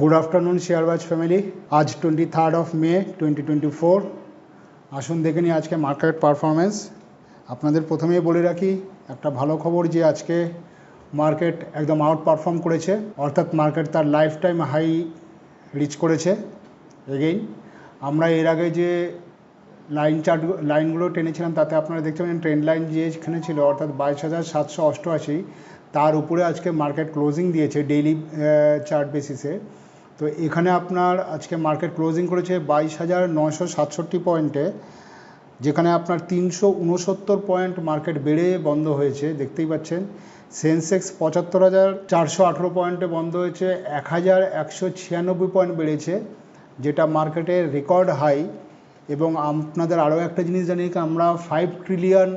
Good afternoon শেয়ারবাজ family. আজ 23 মে 2024। আসুন দেখে নিই আজকে মার্কেট পারফরমেন্স। আপনাদের প্রথমেই বলে রাখি একটা ভালো খবর যে আজকে মার্কেট একদম আউট পারফর্ম করেছে, অর্থাৎ মার্কেট তার লাইফ টাইম হাই রিচ করেছে। এগেইন আমরা এর আগে যে লাইনগুলো টেনেছিলাম তাতে আপনারা দেখতে পাবেন ট্রেন্ড লাইন যেখানে ছিল অর্থাৎ 22,788, তার উপরে আজকে মার্কেট ক্লোজিং দিয়েছে ডেইলি চার্ট বেসিসে। তো এখানে আপনার আজকে মার্কেট ক্লোজিং করেছে 22,967 পয়েন্টে, যেখানে আপনার 369 পয়েন্ট মার্কেট বেড়ে বন্ধ হয়েছে। দেখতেই পাচ্ছেন সেন্সেক্স 75,418 পয়েন্টে বন্ধ হয়েছে, 1,196 পয়েন্ট বেড়েছে, যেটা মার্কেটের রেকর্ড হাই। এবং আপনাদের আরও একটা জিনিস জানিয়ে আমরা 5 ট্রিলিয়ন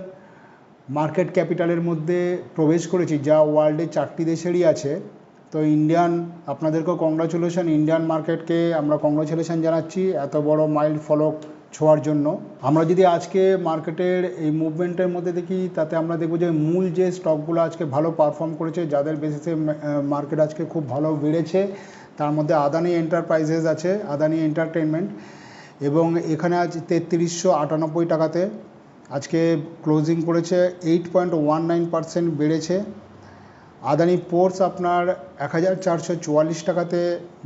মার্কেট ক্যাপিটালের মধ্যে প্রবেশ করেছি, যা ওয়ার্ল্ডে 4টি দেশেরই আছে। তো আপনাদেরকেও কংগ্রাচুলেশন, ইন্ডিয়ান মার্কেটকে আমরা কংগ্রাচুলেশন জানাচ্ছি এত বড় মাইল ফলক ছোঁয়ার জন্য। আমরা যদি আজকে মার্কেটের এই মুভমেন্টের মধ্যে দেখি, তাতে আমরা দেখব যে মূল যে স্টকগুলো আজকে ভালো পারফর্ম করেছে, যাদের বেসিসে মার্কেট আজকে খুব ভালো বেড়েছে, তার মধ্যে আদানি এন্টারপ্রাইজেস আছে, আদানি এন্টারটেনমেন্ট, এবং এখানে আজ 3398 টাকাতে আজকে ক্লোজিং করেছে, 8.19% বেড়েছে। আদানি পোর্টস আপনার 1,444 টাকাতে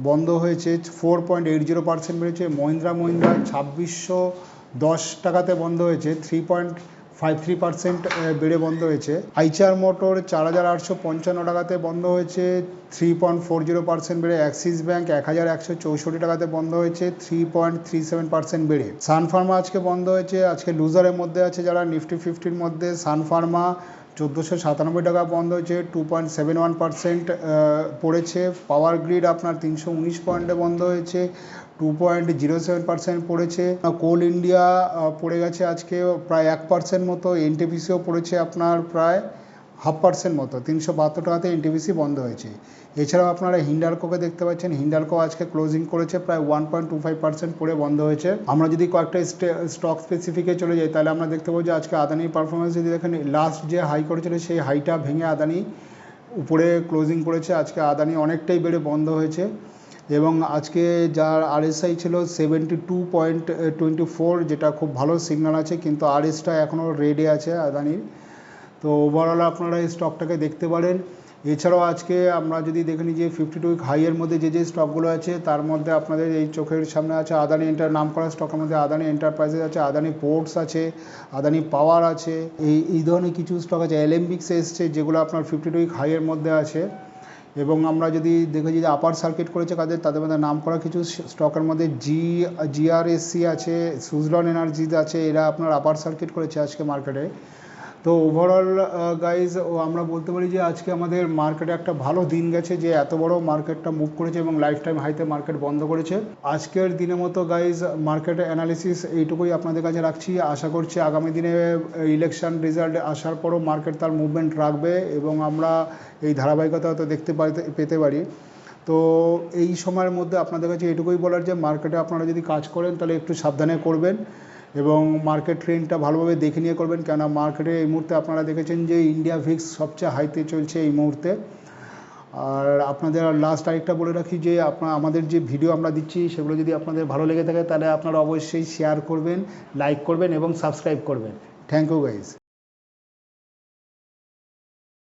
বন্ধ হয়েছে, 4.80% বেড়েছে। মহিন্দ্রা 2,610 টাকাতে বন্ধ হয়েছে, 3.53% বেড়ে বন্ধ হয়েছে। আইচার মোটর 4,855 টাকাতে বন্ধ হয়েছে, 3.40% বেড়ে। অ্যাক্সিস ব্যাঙ্ক 1,164 টাকাতে বন্ধ হয়েছে, 3.37% বেড়ে। সানফার্মা আজকে বন্ধ হয়েছে। আজকে লুজারের মধ্যে আছে যারা নিফটি 50-র মধ্যে, সানফার্মা 1,497 টাকা বন্ধ হয়েছে, 2.71% পড়েছে। পাওয়ার গ্রিড আপনার 319 পয়েন্টে বন্ধ হয়েছে, 2.07% পড়েছে। কোল ইন্ডিয়া পড়ে গেছে আজকে প্রায় 1% মতো। এনটিপিসিও পড়েছে আপনার প্রায় 0.5% মতো, 372 টাকাতে এনটিপিসি বন্ধ হয়েছে। এছাড়াও আপনারা হিন্ডালকোকে দেখতে পাচ্ছেন, হিন্ডালকো আজকে ক্লোজিং করেছে প্রায় 1.25% পড়ে বন্ধ হয়েছে। আমরা যদি কয়েকটা স্টক স্পেসিফিকে চলে যাই, তাহলে আমরা দেখতে পাবো যে আজকে আদানির পারফরমেন্স যদি দেখেন, লাস্ট যে হাই করেছিল সেই হাইটা ভেঙে আদানি উপরে ক্লোজিং করেছে। আজকে আদানি অনেকটাই বেড়ে বন্ধ হয়েছে, এবং আজকে যার আরএসআই ছিল 72.24, যেটা খুব ভালো সিগন্যাল আছে, কিন্তু আরএসটা এখনও রেডে আছে আদানির। তো ওভারঅল আপনারা এই স্টকটাকে দেখতে পারেন। এছাড়াও আজকে আমরা যদি দেখে নিই যে 52 উইক হাইয়ের মধ্যে যে স্টকগুলো আছে, তার মধ্যে আপনাদের এই চোখের সামনে আছে আদানি নাম করা স্টকের মধ্যে আদানি এন্টারপ্রাইজেস আছে, আদানি পোর্টস আছে, আদানি পাওয়ার আছে, এই ধরনের কিছু স্টক আছে। এলএমবিক্স এসছে, যেগুলো আপনার 52 উইক হাইয়ের মধ্যে আছে। এবং আমরা যদি দেখেছি যে আপার সার্কিট করেছে তাদের মধ্যে নাম করা কিছু স্টকের মধ্যে জিআরএসসি আছে, সুজলন এনার্জিজ আছে, এরা আপনার আপার সার্কিট করেছে আজকে মার্কেটে। তো ওভারঅল গাইজ আমরা বলতে পারি যে আজকে আমাদের মার্কেটে একটা ভালো দিন গেছে, যে এত বড় মার্কেটটা মুভ করেছে এবং লাইফ টাইম হাইতে মার্কেট বন্ধ করেছে। আজকের দিনের মতো গাইজ মার্কেট অ্যানালিসিস এইটুকুই আপনাদের কাছে রাখছি। আশা করছি আগামী দিনে ইলেকশন রেজাল্ট আসার পরও মার্কেট তার মুভমেন্ট রাখবে এবং আমরা এই ধারাবাহিকতা হয়তো পেতে পারি। তো এই সময়ের মধ্যে আপনাদের কাছে এটুকুই বলার যে মার্কেটে আপনারা যদি কাজ করেন তাহলে একটু সাবধানে করবেন এবং মার্কেট ট্রেন্ডটা ভালোভাবে দেখে নিয়ে করবেন, কেননা মার্কেটে এই মুহূর্তে আপনারা দেখেছেন যে ইন্ডিয়া ভিক্স সবচেয়ে হাইতে চলছে এই মুহূর্তে। আর আপনাদের লাস্ট আরেকটা বলে রাখি যে আমাদের যে ভিডিও আমরা দিচ্ছি সেগুলো যদি আপনাদের ভালো লেগে থাকে, তাহলে আপনারা অবশ্যই শেয়ার করবেন, লাইক করবেন এবং সাবস্ক্রাইব করবেন। Thank you guys.